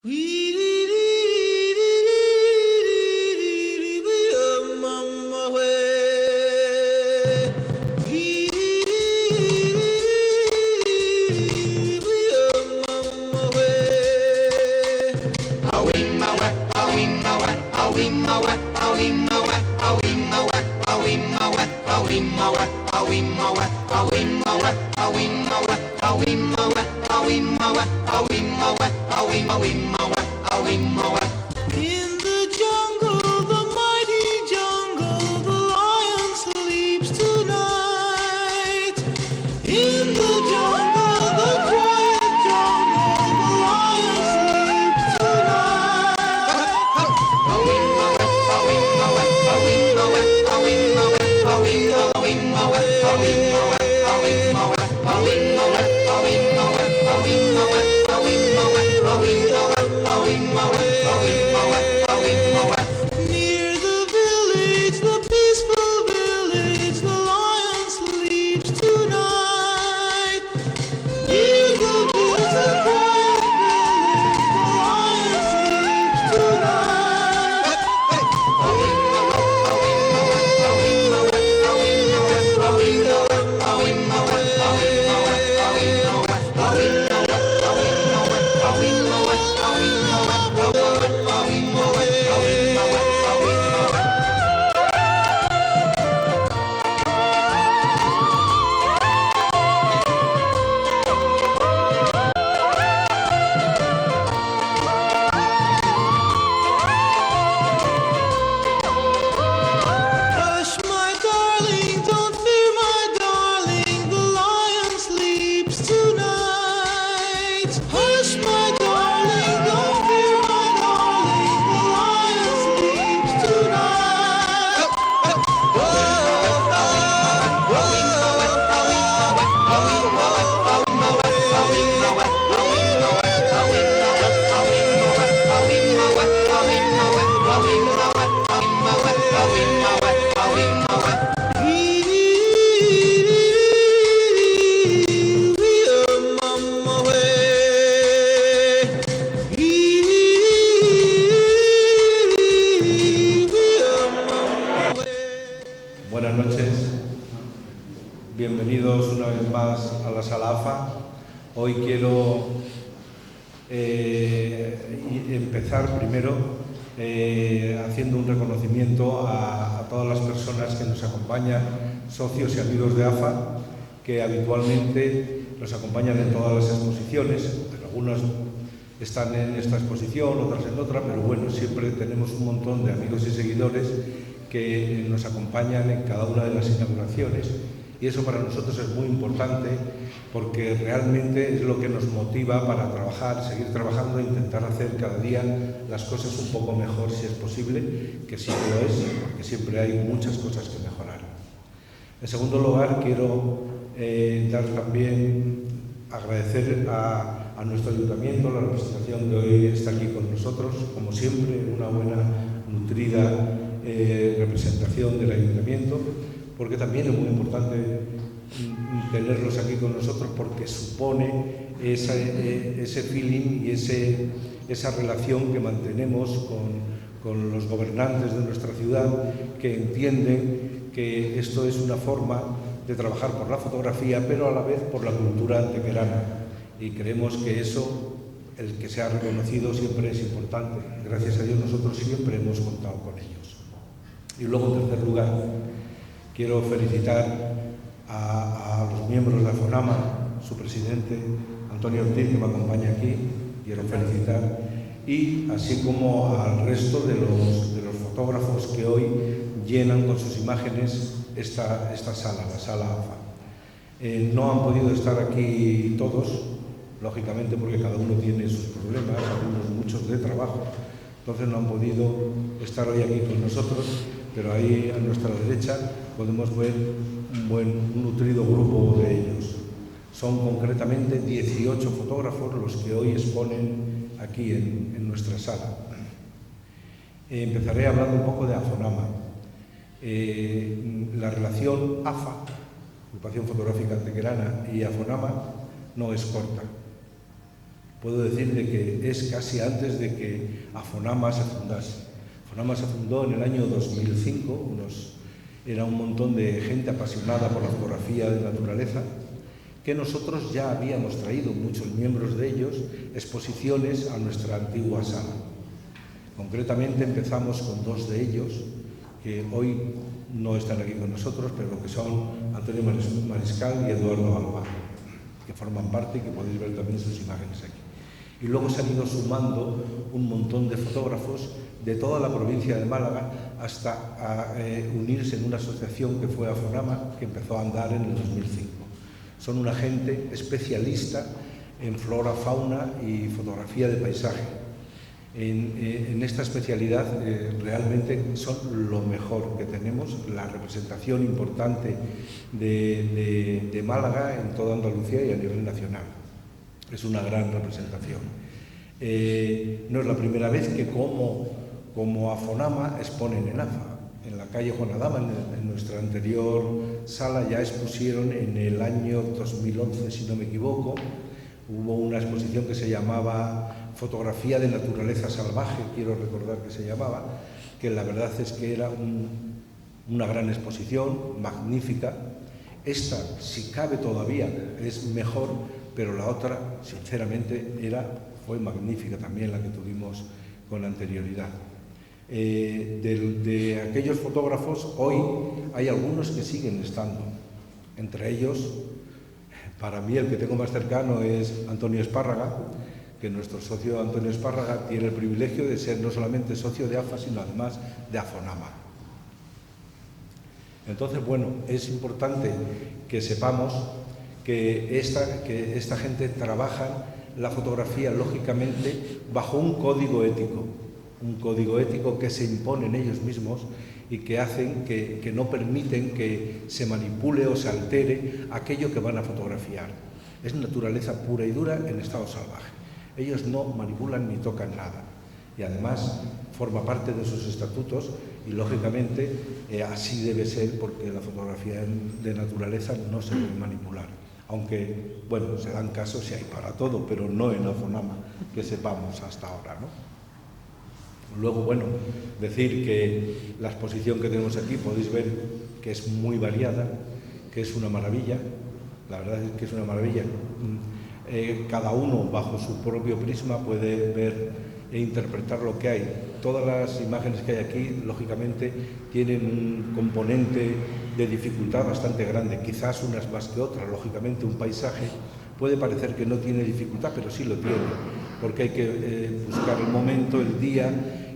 In the jungle, the mighty jungle, the lion sleeps tonight. In the jungle, the quiet jungle, the lion sleeps Near the village, the peaceful village, the lion sleeps tonight. Near the village, the quiet village, the lion sleeps tonight. Hush, my darling, don't fear, my darling, the lion sleeps tonight. Hush, my darling, don't fear, my darling, the lion sleeps tonight. Buenas noches, bienvenidos una vez más a la Sala AFA. Hoy quiero empezar primero haciendo un reconocimiento a todas las personas que nos acompañan, socios y amigos de AFA, que habitualmente nos acompañan en todas las exposiciones. Algunos están en esta exposición, otras en otra, pero bueno, siempre tenemos un montón de amigos y seguidores que nos acompañan en cada una de las inauguraciones. Y eso para nosotros es muy importante porque realmente es lo que nos motiva para trabajar, seguir trabajando e intentar hacer cada día las cosas un poco mejor si es posible, que sí que lo es, porque siempre hay muchas cosas que mejorar. En segundo lugar, quiero agradecer a nuestro ayuntamiento, la representación que hoy está aquí con nosotros, como siempre, una buena, nutrida representación del ayuntamiento, porque también es muy importante tenerlos aquí con nosotros porque supone ese feeling y esa relación que mantenemos con los gobernantes de nuestra ciudad, que entienden que esto es una forma de trabajar por la fotografía, pero a la vez por la cultura antequerana. Y creemos que eso, el que sea reconocido, siempre es importante. Gracias a Dios nosotros siempre hemos contado con ellos. Y luego, en tercer lugar, quiero felicitar a los miembros de AFONAMA, su presidente, Antonio Ortiz, que me acompaña aquí, quiero felicitar, y así como al resto de los fotógrafos que hoy llenan con sus imágenes esta sala, la Sala AFA. No han podido estar aquí todos, lógicamente porque cada uno tiene sus problemas, algunos muchos de trabajo, entonces no han podido estar hoy aquí con nosotros, pero ahí a nuestra derecha podemos ver un nutrido grupo de ellos. Son concretamente 18 fotógrafos los que hoy exponen aquí en nuestra sala. Empezaré hablando un poco de AFONAMA. La relación AFA, Agrupación Fotográfica Antequerana, y AFONAMA no es corta. puedo decir de que es casi antes de que Afonama se fundase. Afonama se fundó en el año 2005, era un montón de gente apasionada por la fotografía de naturaleza, que nosotros ya habíamos traído, muchos miembros de ellos, exposiciones a nuestra antigua sala. Concretamente empezamos con 2 de ellos, que hoy no están aquí con nosotros, pero que son Antonio Mariscal y Eduardo Alba, que forman parte y que podéis ver también sus imágenes aquí. Y luego se han ido sumando un montón de fotógrafos de toda la provincia de Málaga hasta unirse en una asociación que fue Afonama, que empezó a andar en el 2005. Son una gente especialista en flora, fauna y fotografía de paisaje. En esta especialidad realmente son lo mejor que tenemos, la representación importante de Málaga en toda Andalucía y a nivel nacional. Es una gran representación. No es la primera vez que como Afonama exponen en AFA. En la calle Juan Adama, en nuestra anterior sala, ya expusieron en el año 2011, si no me equivoco. Hubo una exposición que se llamaba Fotografía de Naturaleza Salvaje, quiero recordar que se llamaba, que la verdad es que era una gran exposición, magnífica. Esta, si cabe todavía, es mejor, pero la otra, sinceramente, fue magnífica también, la que tuvimos con anterioridad. De aquellos fotógrafos, hoy hay algunos que siguen estando. Entre ellos, para mí el que tengo más cercano es Antonio Espárraga, que nuestro socio Antonio Espárraga tiene el privilegio de ser no solamente socio de AFA, sino además de Afonama. Entonces, bueno, es importante que sepamos que esta gente trabaja la fotografía, lógicamente, bajo un código ético que se imponen ellos mismos y que hacen que no permiten que se manipule o se altere aquello que van a fotografiar. Es naturaleza pura y dura en estado salvaje. Ellos no manipulan ni tocan nada. Y además forma parte de sus estatutos y, lógicamente, así debe ser, porque la fotografía de naturaleza no se debe manipular. Aunque, bueno, se dan casos y hay para todo, pero no en Afonama, que sepamos hasta ahora, ¿no? Luego, bueno, decir que la exposición que tenemos aquí podéis ver que es muy variada, que es una maravilla, la verdad es que es una maravilla. Cada uno, bajo su propio prisma, puede ver e interpretar lo que hay. Todas las imágenes que hay aquí, lógicamente, tienen un componente de dificultad bastante grande, quizás unas más que otras. Lógicamente, un paisaje puede parecer que no tiene dificultad, pero sí lo tiene, porque hay que buscar el momento, el día,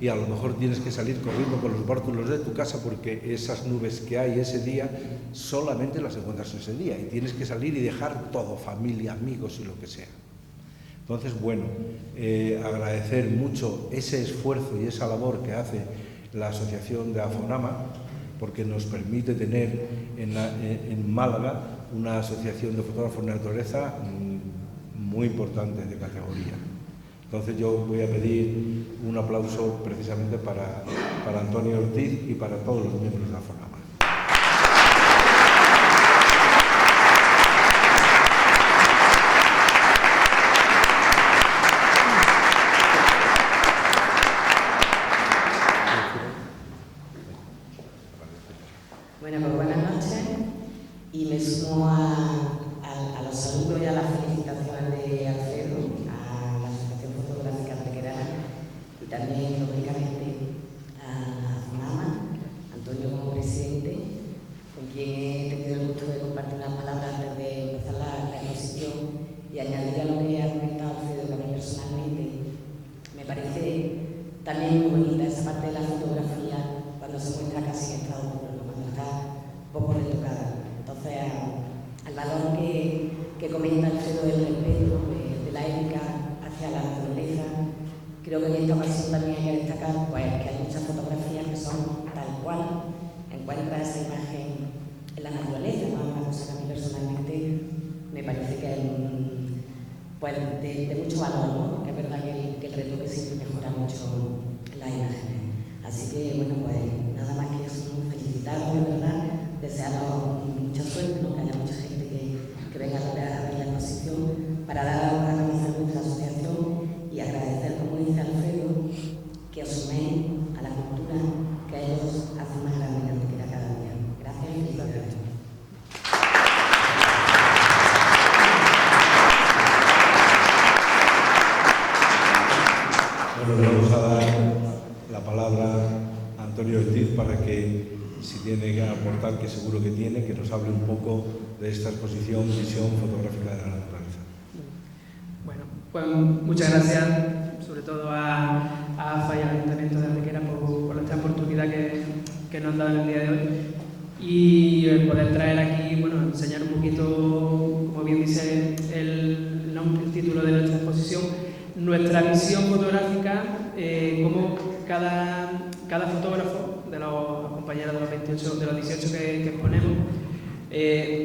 y a lo mejor tienes que salir corriendo con los bártulos de tu casa porque esas nubes que hay ese día solamente las encuentras ese día y tienes que salir y dejar todo, familia, amigos y lo que sea. Entonces, bueno, agradecer mucho ese esfuerzo y esa labor que hace la asociación de Afonama, porque nos permite tener en Málaga una asociación de fotógrafos de naturaleza muy importante, de categoría. Entonces yo voy a pedir un aplauso precisamente para Antonio Ortiz y para todos los miembros de Afonama. Bueno, pues buenas noches y me sumo a los saludos y a las felicitaciones de Alfredo, a la Asociación Fotográfica Antequerana y también, lógicamente, a Afonama, Antonio como presidente, con quien he tenido el gusto de compartir unas palabras antes de empezar la exposición y añadir a lo que ha comentado Alfredo, que a mí personalmente me parece también muy bonita esa parte de la fotografía cuando se muestra casi en estado puro, cuando está poco retocada. Entonces, al valor que comenta Alfredo del respeto, de la ética hacia la naturaleza, creo que en esta ocasión también hay que destacar pues, que hay muchas fotografías que son tal cual, encuentra esa imagen en la naturaleza, ¿no? Una cosa que a mí personalmente me parece que es pues, de mucho valor, ¿no? Porque es verdad que el retoque siempre mejora mucho las imágenes. Así que, bueno, pues nada más que eso, felicitaros, de verdad, desearos mucha suerte, ¿no? Que haya mucha gente que venga a ver la exposición para dar a conocer nuestra asociación Bueno, le vamos a dar la palabra a Antonio Ortiz para que, si tiene que aportar, que seguro que tiene, que nos hable un poco de esta exposición Visión Fotográfica de la Naturaleza. Bueno, pues muchas gracias, sobre todo a AFA y al Ayuntamiento de Antequera por esta oportunidad que nos han dado en el día de hoy y el poder traer aquí, bueno, enseñar un poquito, como bien dice el título de nuestra exposición, nuestra visión fotográfica, como cada fotógrafo de los compañeros de los 18 que exponemos,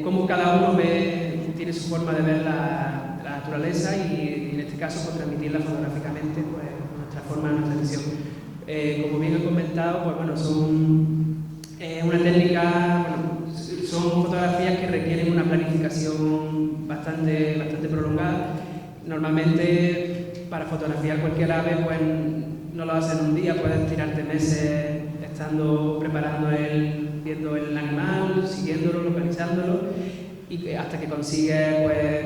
como cada uno tiene su forma de ver la naturaleza y en este caso pues, transmitirla fotográficamente, pues nuestra forma, nuestra visión. Como bien he comentado, pues bueno, son una técnica, bueno, son fotografías que requieren una planificación bastante prolongada. Normalmente para fotografiar cualquier ave pues no lo haces en un día, puedes tirarte meses estando viendo el animal, siguiéndolo, localizándolo y hasta que consigues, pues,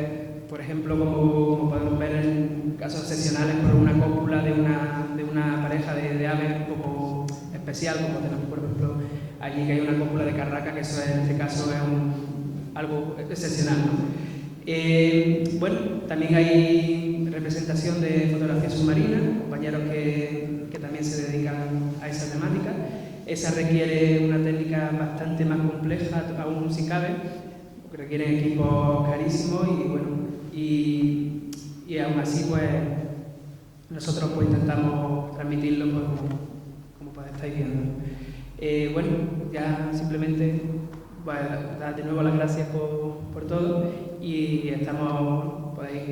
por ejemplo, como podemos ver en casos excepcionales, por una cópula de una pareja de aves un poco especial, como tenemos por ejemplo allí que hay una cópula de carraca, que eso en este caso es algo excepcional, ¿no? Bueno, también hay representación de fotografía submarina, compañeros que también se dedican a esa temática. Esa requiere una técnica bastante más compleja, aún si cabe, porque requieren equipos carísimos y bueno, y aún así pues nosotros pues intentamos transmitirlo pues, como estáis viendo. Bueno, ya simplemente pues, dar de nuevo las gracias por todo y estamos, podéis,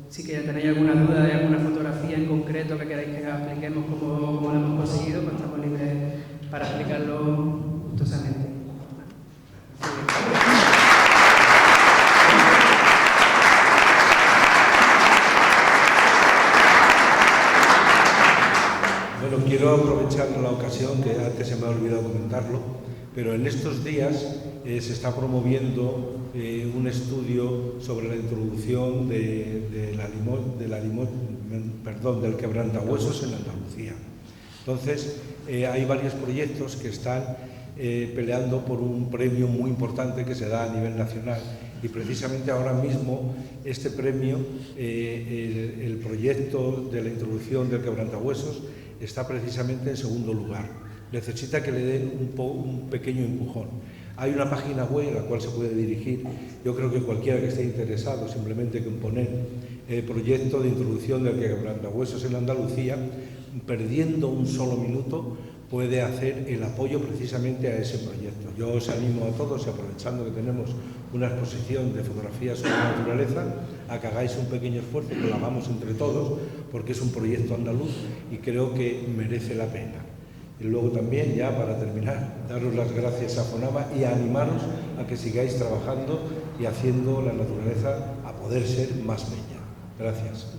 si que tenéis alguna duda de alguna fotografía en concreto que queráis que expliquemos cómo lo hemos conseguido, pues estamos libres para explicarlo gustosamente. Bueno, quiero aprovechar la ocasión, que antes se me ha olvidado comentarlo, pero en estos días se está promoviendo un estudio sobre la introducción del quebrantahuesos en Andalucía. Entonces, hay varios proyectos que están peleando por un premio muy importante que se da a nivel nacional y precisamente ahora mismo este premio, el proyecto de la introducción del quebrantahuesos está precisamente en segundo lugar. Necesita que le den un pequeño empujón. Hay una página web a la cual se puede dirigir. Yo creo que cualquiera que esté interesado simplemente con poner proyecto de introducción del quebrantahuesos en Andalucía, perdiendo un solo minuto, puede hacer el apoyo precisamente a ese proyecto. Yo os animo a todos, y aprovechando que tenemos una exposición de fotografías sobre la naturaleza, a que hagáis un pequeño esfuerzo, que lo hagamos entre todos, porque es un proyecto andaluz y creo que merece la pena. Y luego también, ya para terminar, daros las gracias a FONAVA y a animaros a que sigáis trabajando y haciendo la naturaleza a poder ser más bella. Gracias.